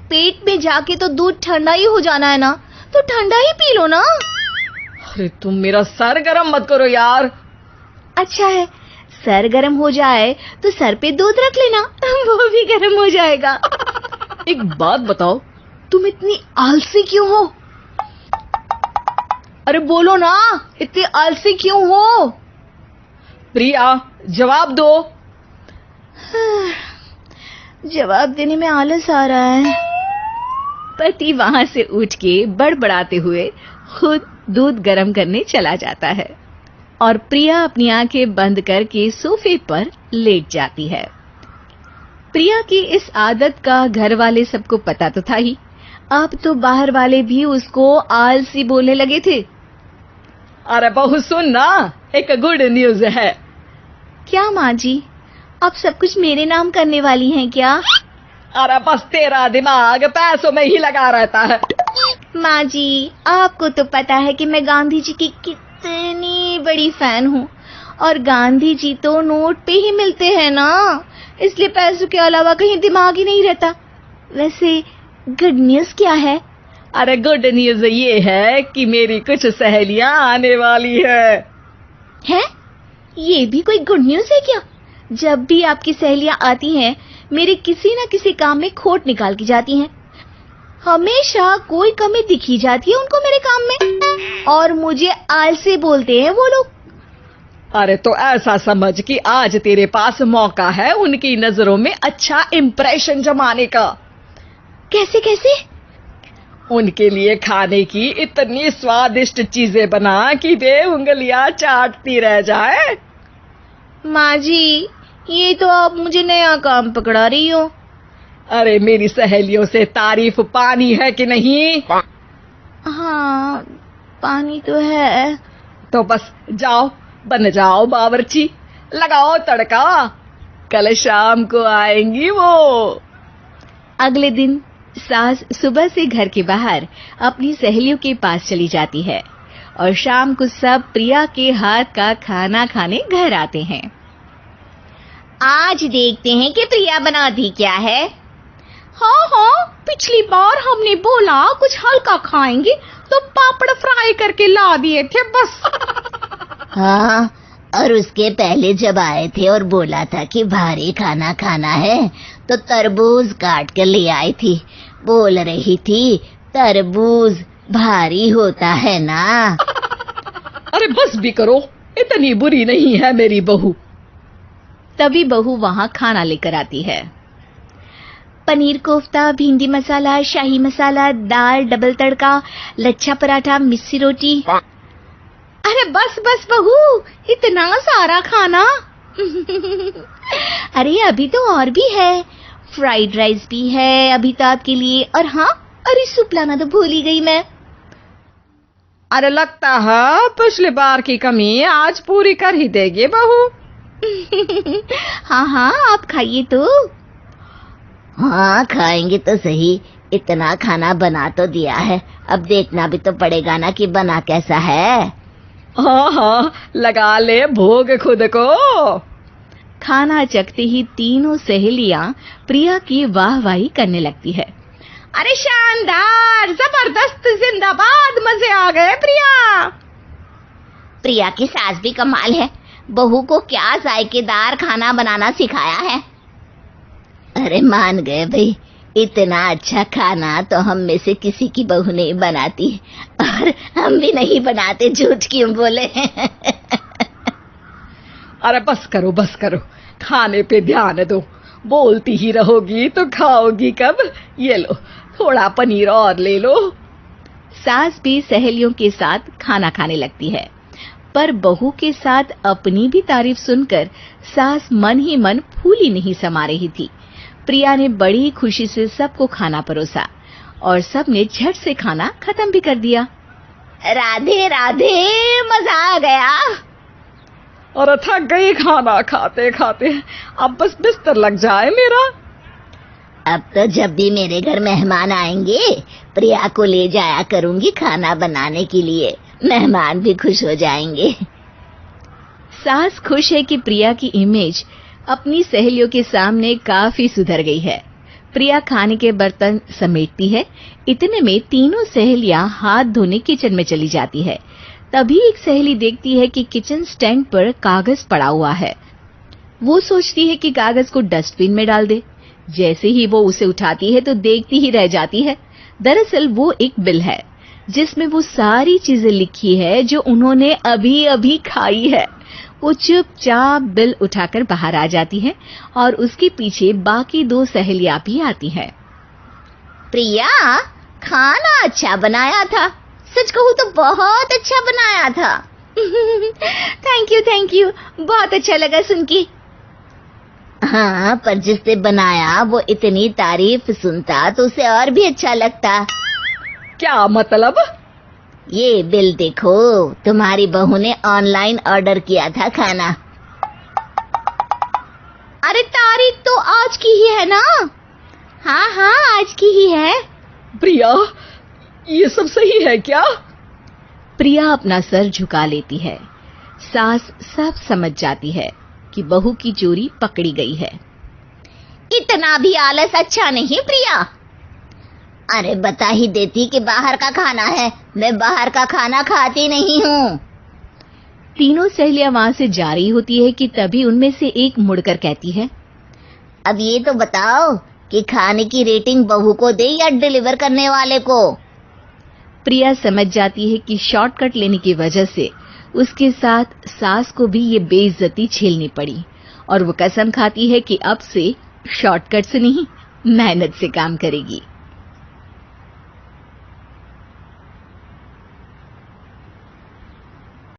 पेट में जाके तो दूध ठंडा ही हो जाना है ना, तो ठंडा ही पी लो ना। अरे तुम मेरा सर गरम मत करो यार। अच्छा है, सर गरम हो जाए तो सर पे दूध रख लेना, वो भी गरम हो जाएगा। एक बात बताओ, तुम इतनी आलसी क्यों हो? अरे बोलो ना, इतनी आलसी क्यों हो? प्रिया जवाब दो। जवाब देने में आलस आ रहा है। पति वहां से उठ के बड़बड़ाते हुए खुद दूध गर्म करने चला जाता है और प्रिया अपनी आंखें बंद करके सोफे पर लेट जाती है। प्रिया की इस आदत का घर वाले सबको पता तो था ही, अब तो बाहर वाले भी उसको आलसी बोलने लगे थे। अरे बहू सुन ना, एक गुड न्यूज है। क्या माँ जी, आप सब कुछ मेरे नाम करने वाली हैं क्या? अरे बस तेरा दिमाग पैसों में ही लगा रहता है। माँ जी, आपको तो पता है कि मैं गांधी जी की कितनी बड़ी फैन हूँ, और गांधी जी तो नोट पे ही मिलते हैं ना, इसलिए पैसों के अलावा कहीं दिमाग ही नहीं रहता। वैसे गुड न्यूज क्या है? अरे गुड न्यूज ये है कि मेरी कुछ सहेलियां आने वाली है। ये भी कोई गुड न्यूज है क्या? जब भी आपकी सहेलियां आती हैं, मेरे किसी न किसी काम में खोट निकाल की जाती हैं। हमेशा कोई कमी दिखी जाती है उनको मेरे काम में, और मुझे आलसी बोलते हैं वो लोग। अरे तो ऐसा समझ कि आज तेरे पास मौका है उनकी नजरों में अच्छा इंप्रेशन जमाने का। कैसे कैसे? उनके लिए खाने की इतनी स्वादिष्ट चीजें बना कि वे उंगलियां चाटती रह जाए। माँ जी, ये तो आप मुझे नया काम पकड़ा रही हो। अरे मेरी सहेलियों से तारीफ पानी है कि नहीं? हाँ, पानी तो है। तो बस जाओ, बन जाओ बावर्ची, लगाओ तड़का, कल शाम को आएंगी वो। अगले दिन सास सुबह से घर के बाहर अपनी सहेलियों के पास चली जाती है और शाम को सब प्रिया के हाथ का खाना खाने घर आते हैं। आज देखते हैं कि प्रिया बनाती क्या है। हाँ, पिछली बार हमने बोला कुछ हल्का खाएंगे तो पापड़ फ्राई करके ला दिए थे बस। हाँ, और उसके पहले जब आए थे और बोला था कि भारी खाना खाना है तो तरबूज काट कर ले आई थी। बोल रही थी तरबूज भारी होता है ना। अरे बस भी करो, इतनी बुरी नहीं है मेरी बहू। तभी बहू वहां खाना लेकर आती है। पनीर कोफ्ता, भिंडी मसाला, शाही मसाला, दाल, डबल तड़का, लच्छा पराठा, मिस्सी रोटी। अरे बस बस बहू, इतना सारा खाना। अरे अभी तो और भी है, फ्राइड राइस भी है अभी तो आपके लिए, और हाँ, अरे सूप लाना तो भूल ही गई मैं। अरे लगता है पिछली बार की कमी आज पूरी कर ही देगी बहू। हाँ, आप खाइए तो। हाँ, खाएंगे तो सही, इतना खाना बना तो दिया है, अब देखना भी तो पड़ेगा ना कि बना कैसा है। हाँ, लगा ले भोग खुद को। खाना चखते ही तीनों सहेलियां प्रिया की वाहवाही करने लगती है। अरे शानदार, जबरदस्त, जिंदाबाद, मजे आ गए प्रिया। प्रिया की सास भी कमाल है, बहू को क्या जायकेदार खाना बनाना सिखाया है। अरे मान गए भाई, इतना अच्छा खाना तो हम में से किसी की बहू नहीं बनाती, और हम भी नहीं बनाते, झूठ क्यों बोले। अरे बस करो, खाने पे ध्यान दो, बोलती ही रहोगी तो खाओगी कब। ये लो, थोड़ा पनीर और ले लो। सास भी सहेलियों के साथ खाना खाने लगती है, पर बहू के साथ अपनी भी तारीफ सुनकर सास मन ही मन फूली नहीं समा रही थी। प्रिया ने बड़ी खुशी से सबको खाना परोसा और सबने झट से खाना खत्म भी कर दिया। राधे राधे, मजा आ गया। और थक गई खाना खाते खाते, अब बस बिस्तर लग जाए मेरा। अब तो जब भी मेरे घर मेहमान आएंगे प्रिया को ले जाया करूंगी खाना बनाने के लिए, मेहमान भी खुश हो जाएंगे। सास खुश है कि प्रिया की इमेज अपनी सहेलियों के सामने काफी सुधर गई है। प्रिया खाने के बर्तन समेटती है। इतने में तीनों सहेलियां हाथ धोने किचन में चली जाती है। तभी एक सहेली देखती है कि किचन स्टैंड पर कागज पड़ा हुआ है। वो सोचती है कि कागज को डस्टबिन में डाल दे। जैसे ही वो उसे उठाती है तो देखती ही रह जाती है। दरअसल वो एक बिल है जिसमें वो सारी चीजें लिखी है जो उन्होंने अभी अभी खाई है। वो चुपचाप बिल उठाकर बाहर आ जाती है और उसके पीछे बाकी दो सहेलियां भी आती हैं। प्रिया, खाना अच्छा बनाया था। सच कहूँ तो बहुत अच्छा बनाया था। थैंक यू, बहुत अच्छा लगा सुन के। हाँ, पर जिसने बनाया वो इतनी तारीफ सुनता तो उसे और भी अच्छा लगता। क्या मतलब? ये बिल देखो, तुम्हारी बहू ने ऑनलाइन ऑर्डर किया था खाना। अरे तारीख तो आज की ही है ना? हाँ, आज की ही है। प्रिया, ये सब सही है क्या? प्रिया अपना सर झुका लेती है। सास सब समझ जाती है कि बहू की चोरी पकड़ी गई है। इतना भी आलस अच्छा नहीं प्रिया। अरे बता ही देती कि बाहर का खाना है। मैं बाहर का खाना खाती नहीं हूँ। तीनों सहेलियां वहां से जा रही होती है कि तभी उनमें से एक मुड़कर कहती है, अब ये तो बताओ कि खाने की रेटिंग बहू को दे या डिलीवर करने वाले को। प्रिया समझ जाती है कि शॉर्टकट लेने की वजह से उसके साथ सास को भी ये बेइज्जती झेलनी पड़ी और वो कसम खाती है कि अब से शॉर्टकट से नहीं, मेहनत से काम करेगी।